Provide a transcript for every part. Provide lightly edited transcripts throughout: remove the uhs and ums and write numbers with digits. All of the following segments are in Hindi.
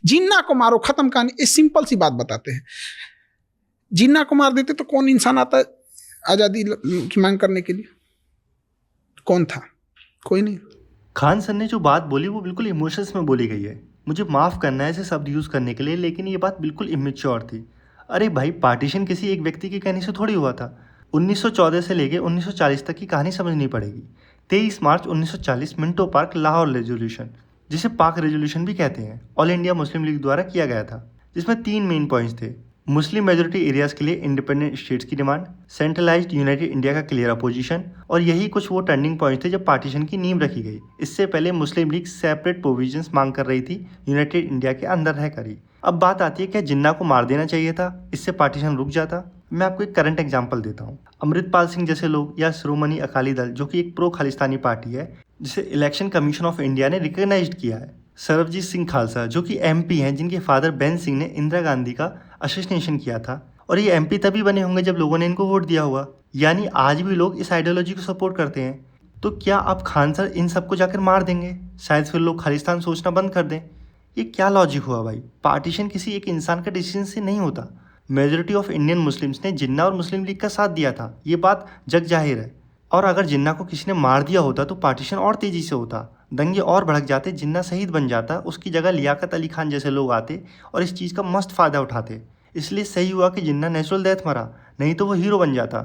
जिन्ना को मारो, खत्म कहानी। ये सिंपल सी बात बताते हैं। जिन्ना को मार देते तो कौन इंसान आता आजादी की मांग करने के लिए? कौन था? कोई नहीं। खान सर ने जो बात बोली वो बिल्कुल इमोशंस में बोली गई है। मुझे माफ़ करना है ऐसे शब्द यूज़ करने के लिए, लेकिन ये बात बिल्कुल इमेच्योर थी। अरे भाई, पार्टीशन किसी एक व्यक्ति के कहने से थोड़ी हुआ था। 1914 से लेके 1940 तक की कहानी समझनी पड़ेगी। 23 मार्च 1940 मिंटो पार्क लाहौर रेजोल्यूशन, जिसे पाक रेजोल्यूशन भी कहते हैं, ऑल इंडिया मुस्लिम लीग द्वारा किया गया था, जिसमें 3 मेन पॉइंट्स थे। मुस्लिम मेजोरिटी एरियाज के लिए इंडिपेंडेंट स्टेट्स की डिमांड, सेंट्रलाइज्ड यूनाइटेड इंडिया का क्लियर अपोजिशन, और यही कुछ वो टर्निंग पॉइंट थे जब पार्टीशन की नींव रखी गई। इससे पहले मुस्लिम लीग सेपरेट प्रोविजंस मांग कर रही थी यूनाइटेड इंडिया के अंदर रहकर ही। अब बात आती है, क्या जिन्ना को मार देना चाहिए था, इससे पार्टीशन रुक जाता? मैं आपको एक करंट एग्जाम्पल देता हूँ। अमृतपाल सिंह जैसे लोग या श्रोमणी अकाली दल, जो कि एक प्रो खालिस्तानी पार्टी है जिसे इलेक्शन कमीशन ऑफ इंडिया ने रिकग्नाइज्ड किया है, सरबजीत सिंह खालसा जो कि एमपी हैं, जिनके फादर बेन सिंह ने इंदिरा गांधी का असैसिनेशन किया था, और ये एमपी तभी बने होंगे जब लोगों ने इनको वोट दिया होगा। यानी आज भी लोग इस आइडियोलॉजी को सपोर्ट करते हैं। तो क्या अब खान सर इन सबको जाकर मार देंगे? शायद फिर लोग खालिस्तान सोचना बंद कर दें। ये क्या लॉजिक हुआ भाई? पार्टीशन किसी एक इंसान का डिसीजन से नहीं होता। मेजोरिटी ऑफ इंडियन मुस्लिम्स ने जिन्ना और मुस्लिम लीग का साथ दिया था, ये बात जग जाहिर है। और अगर जिन्ना को किसी ने मार दिया होता तो पार्टीशन और तेज़ी से होता, दंगे और भड़क जाते, जिन्ना शहीद बन जाता, उसकी जगह लियाकत अली खान जैसे लोग आते और इस चीज़ का मस्त फ़ायदा उठाते। इसलिए सही हुआ कि जिन्ना नेचुरल डेथ मरा, नहीं तो वो हीरो बन जाता।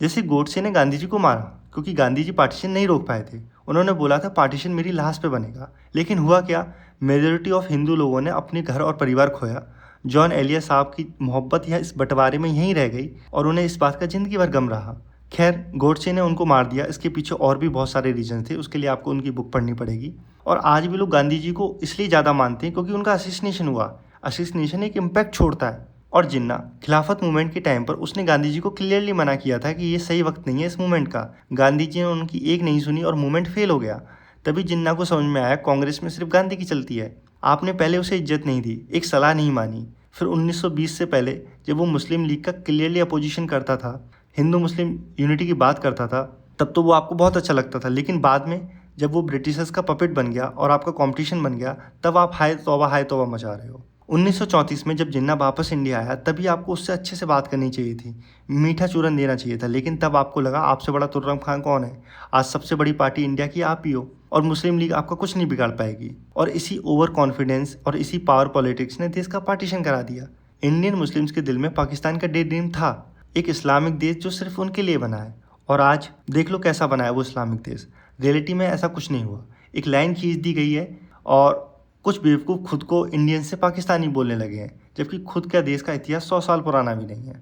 जैसे गोडसे ने गांधी जी को मारा क्योंकि गांधी जी पार्टीशन नहीं रोक पाए थे। उन्होंने बोला था पार्टीशन मेरी लाश पे बनेगा, लेकिन हुआ क्या? मेजोरिटी ऑफ हिंदू लोगों ने अपने घर और परिवार खोया। जॉन एलिया साहब की मोहब्बत या इस बंटवारे में यहीं रह गई और उन्हें इस बात का ज़िंदगी भर गम रहा। खैर, गोडसे ने उनको मार दिया, इसके पीछे और भी बहुत सारे रीजन थे, उसके लिए आपको उनकी बुक पढ़नी पड़ेगी। और आज भी लोग गांधी जी को इसलिए ज़्यादा मानते हैं क्योंकि उनका असैसिनेशन हुआ। असैसिनेशन एक इम्पैक्ट छोड़ता है। और जिन्ना खिलाफत मूवमेंट के टाइम पर उसने गांधी जी को क्लियरली मना किया था कि ये सही वक्त नहीं है इस मूवमेंट का। गांधी जी ने उनकी एक नहीं सुनी और मूवमेंट फेल हो गया। तभी जिन्ना को समझ में आया कांग्रेस में सिर्फ गांधी की चलती है। आपने पहले उसे इज्जत नहीं दी, एक सलाह नहीं मानी। फिर 1920 से पहले जब वो मुस्लिम लीग का क्लियरली अपोजिशन करता था, हिंदू मुस्लिम यूनिटी की बात करता था, तब तो वो आपको बहुत अच्छा लगता था। लेकिन बाद में जब वो ब्रिटिशर्स का पपेट बन गया और आपका कंपटीशन बन गया, तब आप हाय तौबा मचा रहे हो। 1934 में जब जिन्ना वापस इंडिया आया, तभी आपको उससे अच्छे से बात करनी चाहिए थी, मीठा चूरन देना चाहिए था। लेकिन तब आपको लगा आपसे बड़ा तुर्रम खान कौन है? आज सबसे बड़ी पार्टी इंडिया की आप ही हो और मुस्लिम लीग आपका कुछ नहीं बिगाड़ पाएगी। और इसी ओवर कॉन्फिडेंस और इसी पावर पॉलिटिक्स ने देश का पार्टीशन करा दिया। इंडियन मुस्लिम्स के दिल में पाकिस्तान का डे ड्रीम था, एक इस्लामिक देश जो सिर्फ उनके लिए बना है। और आज देख लो कैसा बना है वो इस्लामिक देश। रियलिटी में ऐसा कुछ नहीं हुआ। एक लाइन खींच दी गई है और कुछ बेवकूफ़ खुद को इंडियन से पाकिस्तानी बोलने लगे हैं, जबकि खुद का देश का इतिहास 100 साल पुराना भी नहीं है।